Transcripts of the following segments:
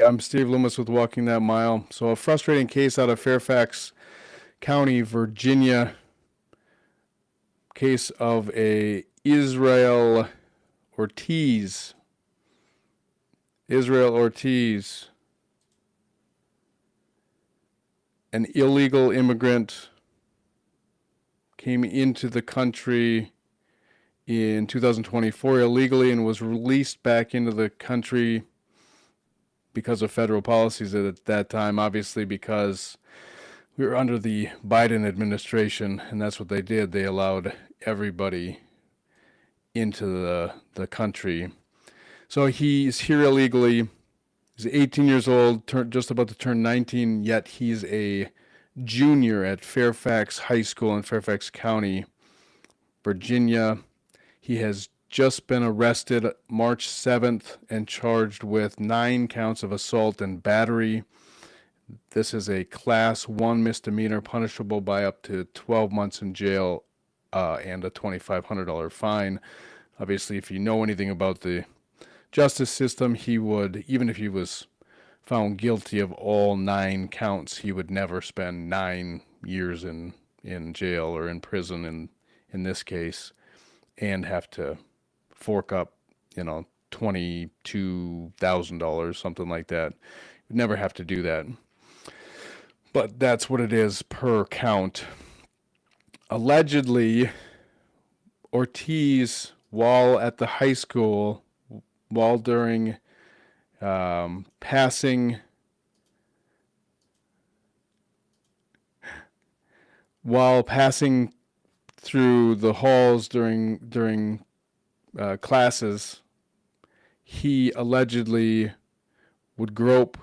I'm Steve Loomis with Walking That Mile. So, a frustrating case out of Fairfax County, Virginia. Case of a Israel Ortiz. An illegal immigrant, came into the country in 2024 illegally and was released back into the country because of federal policies at that time, obviously because we were under the Biden administration, and that's what they did. They allowed everybody into the country. So he's here illegally. He's 18 years old, just about to turn 19, yet he's a junior at Fairfax High School in Fairfax County, Virginia. He has just been arrested March 7th and charged with 9 counts of assault and battery. This is a Class 1 misdemeanor punishable by up to 12 months in jail and a $2,500 fine. Obviously, if you know anything about the justice system, he would, even if he was found guilty of all 9 counts, he would never spend 9 years in jail or in prison in this case, and have to fork up, $22,000, something like that. You'd never have to do that. But that's what it is per count. Allegedly, Ortiz, while at the high school, while during passing through the halls during classes, he allegedly would grope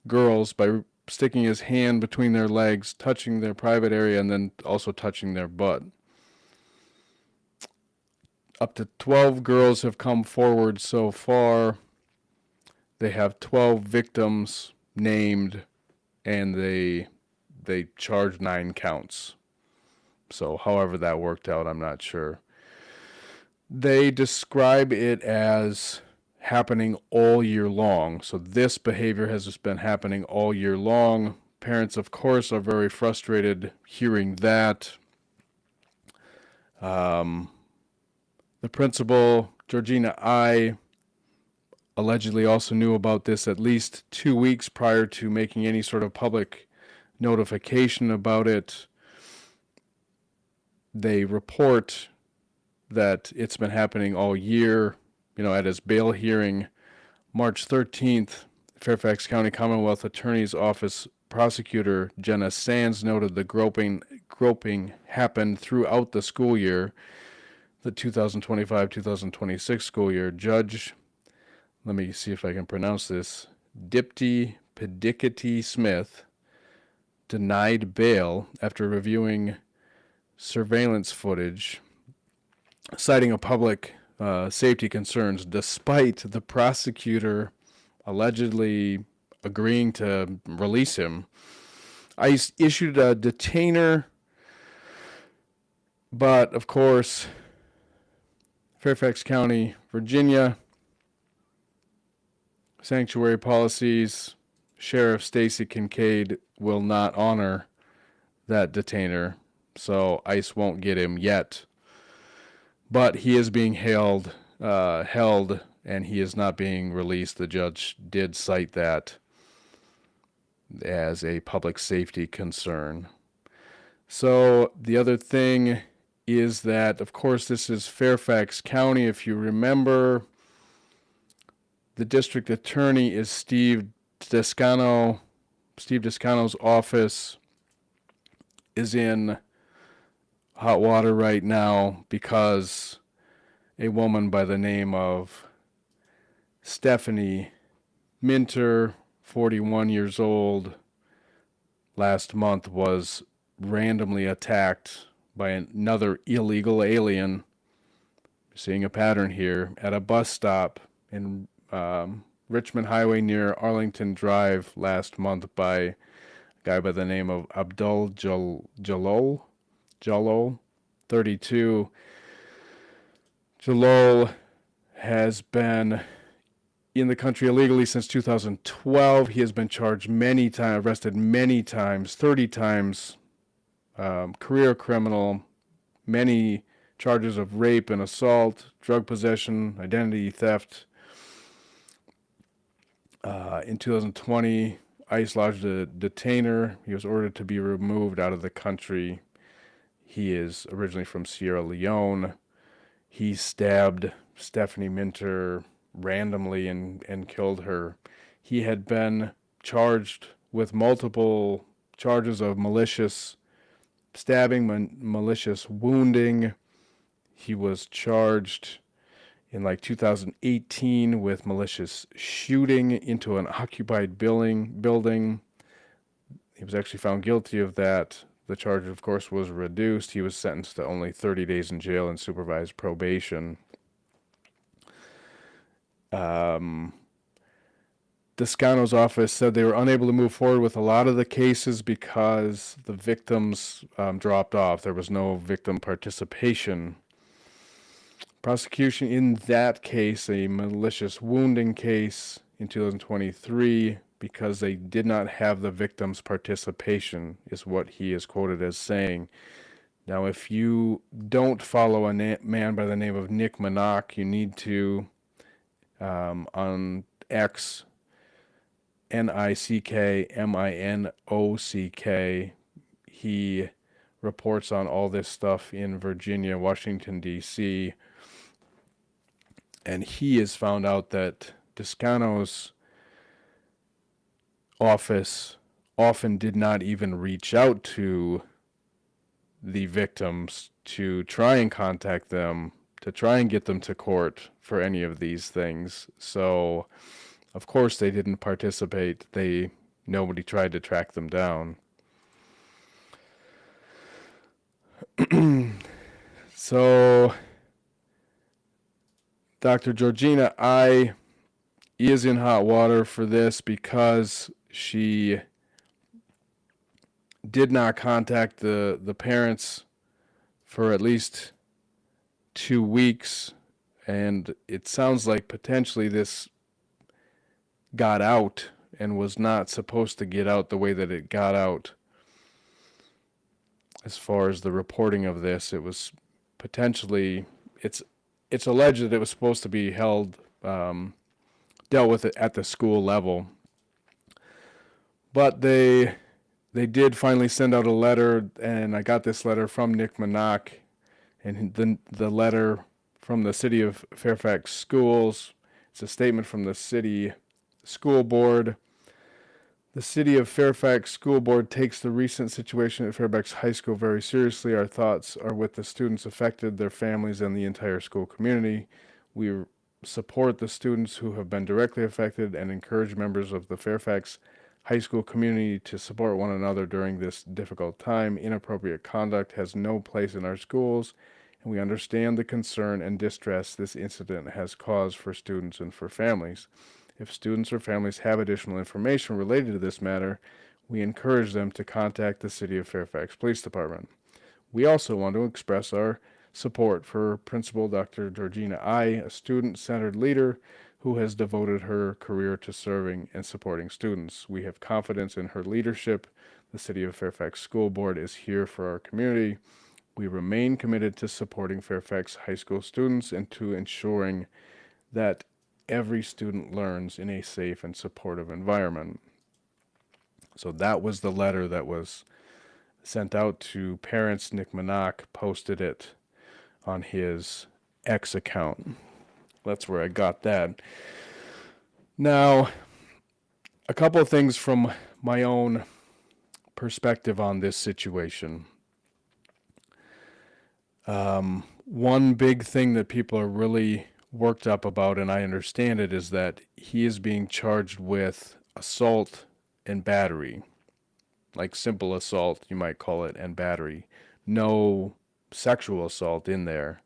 girls by sticking his hand between their legs, touching their private area, and then also touching their butt. Up to 12 girls have come forward so far. They have 12 victims named, and they charged 9 counts. So however that worked out, I'm not sure. They describe it as happening all year long. So this behavior has just been happening all year long. Parents, of course, are very frustrated hearing that. The principal, Georgina I, allegedly also knew about this at least 2 weeks prior to making any sort of public notification about it. They report that it's been happening all year. At his bail hearing, March 13th, Fairfax County Commonwealth Attorney's Office prosecutor Jenna Sands noted the groping happened throughout the school year, the 2025-2026 school year. Judge, let me see if I can pronounce this, Dipti Pedicity Smith, denied bail after reviewing surveillance footage, citing a public safety concerns, despite the prosecutor allegedly agreeing to release him. ICE issued a detainer, but of course, Fairfax County, Virginia, sanctuary policies, Sheriff Stacy Kincaid will not honor that detainer, so ICE won't get him yet. But he is being held, and he is not being released. The judge did cite that as a public safety concern. So the other thing is that, of course, this is Fairfax County. If you remember, the district attorney is Steve Descano. Steve Descano's office is in hot water right now because a woman by the name of Stephanie Minter, 41 years old, last month was randomly attacked by another illegal alien. Seeing a pattern here at a bus stop in Richmond Highway near Arlington Drive last month by a guy by the name of Abdul Jalol, 32. Jalol has been in the country illegally since 2012. He has been charged many times, arrested many times, 30 times, career criminal, many charges of rape and assault, drug possession, identity theft. In 2020, ICE lodged a detainer. He was ordered to be removed out of the country. He is originally from Sierra Leone. He stabbed Stephanie Minter randomly and killed her. He had been charged with multiple charges of malicious stabbing, malicious wounding. He was charged in like 2018 with malicious shooting into an occupied building. He was actually found guilty of that. The charge, of course, was reduced. He was sentenced to only 30 days in jail and supervised probation. Descano's office said they were unable to move forward with a lot of the cases because the victims dropped off. There was no victim participation. Prosecution in that case, a malicious wounding case in 2023, because they did not have the victim's participation, is what he is quoted as saying. Now, if you don't follow a man by the name of Nick Minock, you need to, on X, NICKMINOCK, he reports on all this stuff in Virginia, Washington, D.C., and he has found out that Descano's office often did not even reach out to the victims to try and contact them, to try and get them to court for any of these things. So, of course, they didn't participate. Nobody tried to track them down. So, Dr. Georgina I is in hot water for this because she did not contact the parents for at least 2 weeks, and it sounds like potentially this got out and was not supposed to get out the way that it got out. As far as the reporting of this, it was potentially, it's alleged that it was supposed to be dealt with it at the school level. But they did finally send out a letter, and I got this letter from Nick Minock, and the letter from the City of Fairfax Schools. It's a statement from the City School Board. The City of Fairfax School Board takes the recent situation at Fairfax High School very seriously. Our thoughts are with the students affected, their families, and the entire school community. We support the students who have been directly affected and encourage members of the Fairfax High School community to support one another during this difficult time. Inappropriate conduct has no place in our schools, and we understand the concern and distress this incident has caused for students and for families. If students or families have additional information related to this matter, we encourage them to contact the City of Fairfax Police Department. We also want to express our support for Principal Dr. Georgina I, a student-centered leader who has devoted her career to serving and supporting students. We have confidence in her leadership. The City of Fairfax School Board is here for our community. We remain committed to supporting Fairfax High School students and to ensuring that every student learns in a safe and supportive environment. So that was the letter that was sent out to parents. Nick Minock posted it on his X account. That's where I got that. Now, a couple of things from my own perspective on this situation. One big thing that people are really worked up about, and I understand it, is that he is being charged with assault and battery, like simple assault, you might call it, and battery. No sexual assault in there.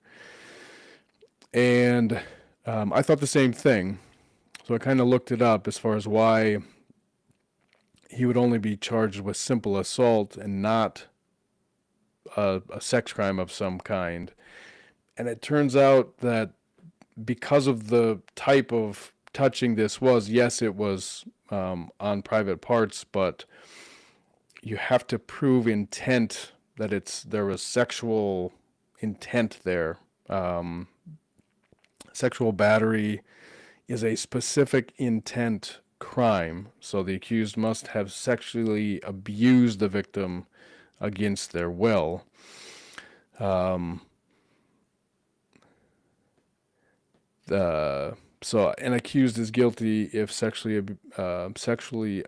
And I thought the same thing. So I kind of looked it up as far as why he would only be charged with simple assault and not a sex crime of some kind. And it turns out that because of the type of touching this was, yes, it was on private parts, but you have to prove intent, that there was sexual intent there. Sexual battery is a specific intent crime, so the accused must have sexually abused the victim against their will. So an accused is guilty if sexually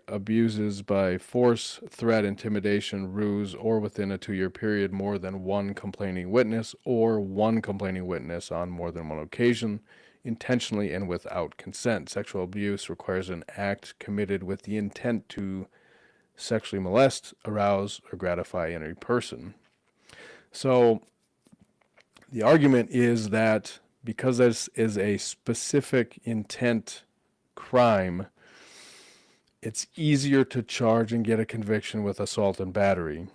abuses by force, threat, intimidation, ruse, or within a 2-year period more than one complaining witness, or one complaining witness on more than one occasion, intentionally and without consent. Sexual abuse requires an act committed with the intent to sexually molest, arouse, or gratify any person. So the argument is that because this is a specific intent crime, it's easier to charge and get a conviction with assault and battery.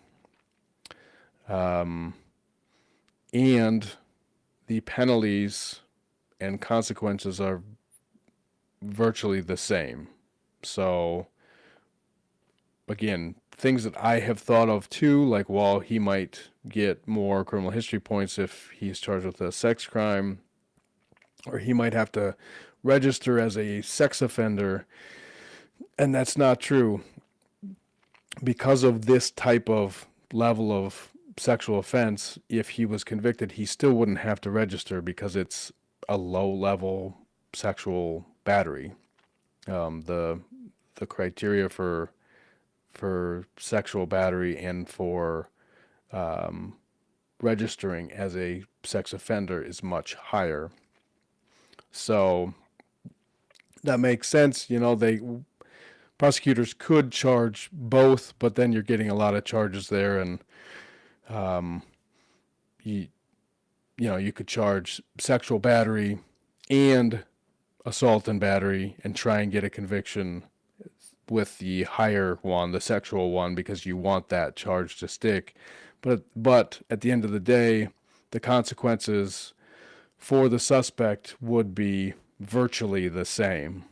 And the penalties and consequences are virtually the same. So, again, things that I have thought of too, like, well, he might get more criminal history points if he's charged with a sex crime, or he might have to register as a sex offender, and that's not true. Because of this type of level of sexual offense, if he was convicted, he still wouldn't have to register because it's a low-level sexual battery. The criteria for sexual battery and for registering as a sex offender is much higher. So that makes sense. Prosecutors could charge both, but then you're getting a lot of charges there, and you could charge sexual battery and assault and battery and try and get a conviction with the higher one, the sexual one, because you want that charge to stick. But at the end of the day, the consequences for the suspect would be virtually the same.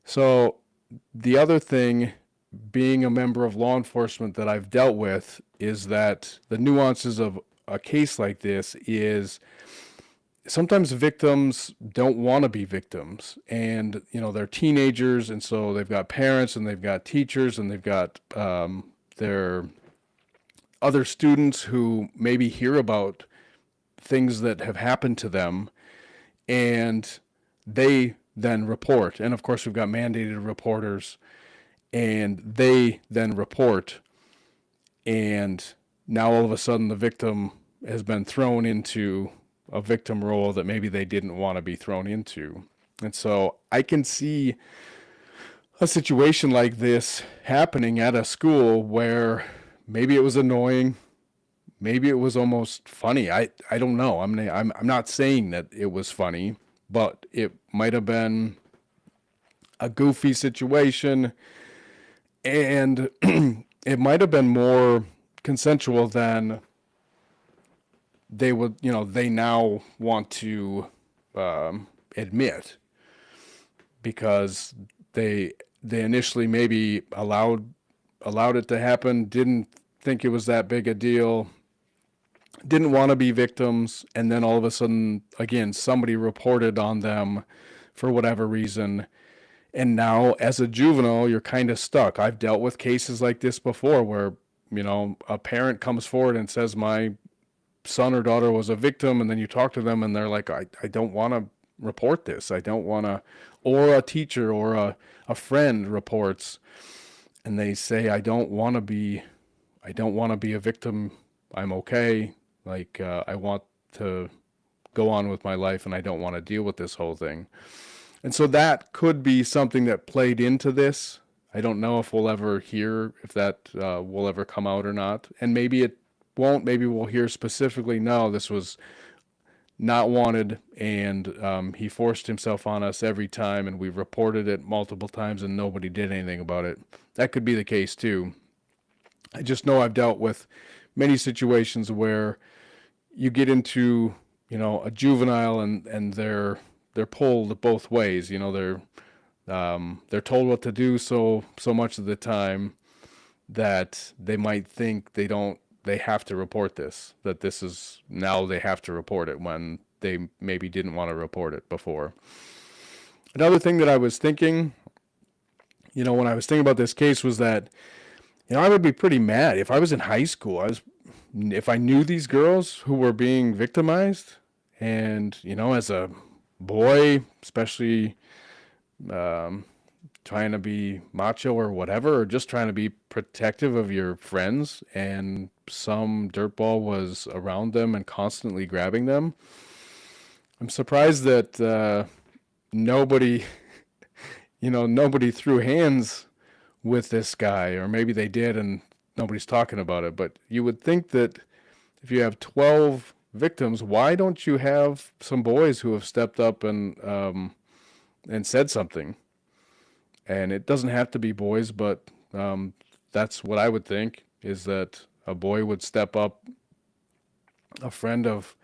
So the other thing, being a member of law enforcement, that I've dealt with is that the nuances of a case like this is sometimes victims don't want to be victims, and they're teenagers, and so they've got parents and they've got teachers and they've got their other students who maybe hear about things that have happened to them, and they then report. And of course, we've got mandated reporters, and they then report, and now all of a sudden the victim has been thrown into a victim role that maybe they didn't want to be thrown into. And so I can see a situation like this happening at a school where maybe it was annoying, maybe it was almost funny. I don't know. I'm not saying that it was funny, but it might have been a goofy situation, and it might have been more consensual than they would, they now want to admit, because they initially maybe allowed it to happen, didn't think it was that big a deal, didn't want to be victims, and then all of a sudden, again, somebody reported on them for whatever reason, and now as a juvenile, you're kind of stuck. I've dealt with cases like this before where, a parent comes forward and says, my son or daughter was a victim, and then you talk to them and they're like, I don't want to report this. I don't want to. Or a teacher or a friend reports, and they say, I don't want to be a victim. I'm okay. I want to go on with my life, and I don't want to deal with this whole thing. And so that could be something that played into this. I don't know if we'll ever hear if that will ever come out or not. And maybe it won't. Maybe we'll hear specifically, no, this was not wanted, and he forced himself on us every time, and we reported it multiple times, and nobody did anything about it. That could be the case too. I just know I've dealt with many situations where you get into, a juvenile, and they're pulled both ways. You know, they're told what to do so much of the time that they might think they have to report this, that this is now they have to report it when they maybe didn't want to report it before. Another thing that I was thinking, you know, when I was thinking about this case was that, you know, I would be pretty mad if I was in high school. If I knew these girls who were being victimized, and, you know, as a boy, especially trying to be macho or whatever, or just trying to be protective of your friends, and some dirtball was around them and constantly grabbing them. I'm surprised that nobody, you know, nobody threw hands with this guy, or maybe they did and nobody's talking about it. But you would think that if you have 12 victims, why don't you have some boys who have stepped up and said something? And it doesn't have to be boys, but that's what I would think, is that a boy would step up. A friend of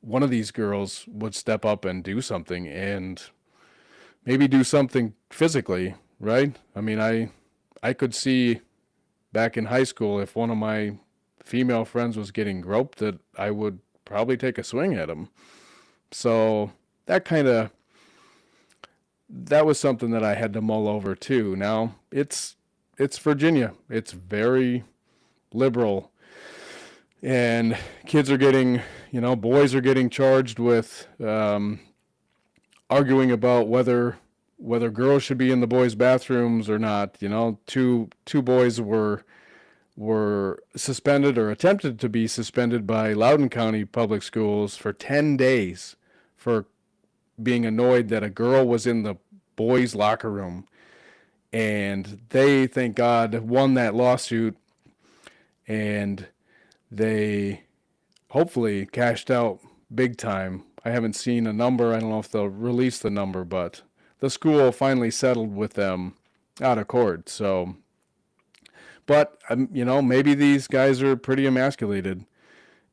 one of these girls would step up and do something, and maybe do something physically, right? I mean, I could see back in high school, if one of my female friends was getting groped, that I would probably take a swing at him. So that was something that I had to mull over too. Now, it's Virginia. It's very liberal, and kids are getting, you know, boys are getting charged with arguing about whether girls should be in the boys' bathrooms or not. You know, two boys were suspended, or attempted to be suspended, by Loudoun County Public Schools for 10 days for being annoyed that a girl was in the boys' locker room. And they, thank God, won that lawsuit, and they hopefully cashed out big time. I haven't seen a number. I don't know if they'll release the number, but the school finally settled with them out of court. So, but, you know, maybe these guys are pretty emasculated,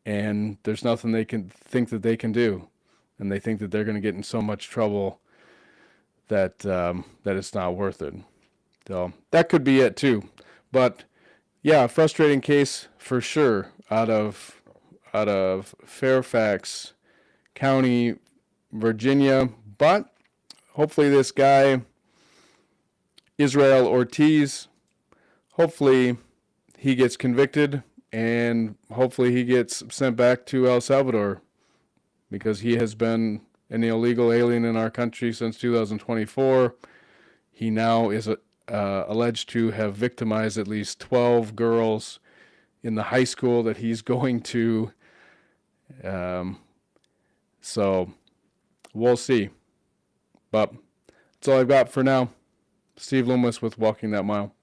and there's nothing they can think that they can do. And they think that they're going to get in so much trouble that that it's not worth it. So that could be it too. But yeah, frustrating case for sure out of Fairfax County, Virginia. But hopefully this guy, Israel Ortiz, hopefully he gets convicted, and hopefully he gets sent back to El Salvador, because he has been an illegal alien in our country since 2024. He now is alleged to have victimized at least 12 girls in the high school that he's going to. So we'll see. But that's all I've got for now. Steve Loomis with Walking That Mile.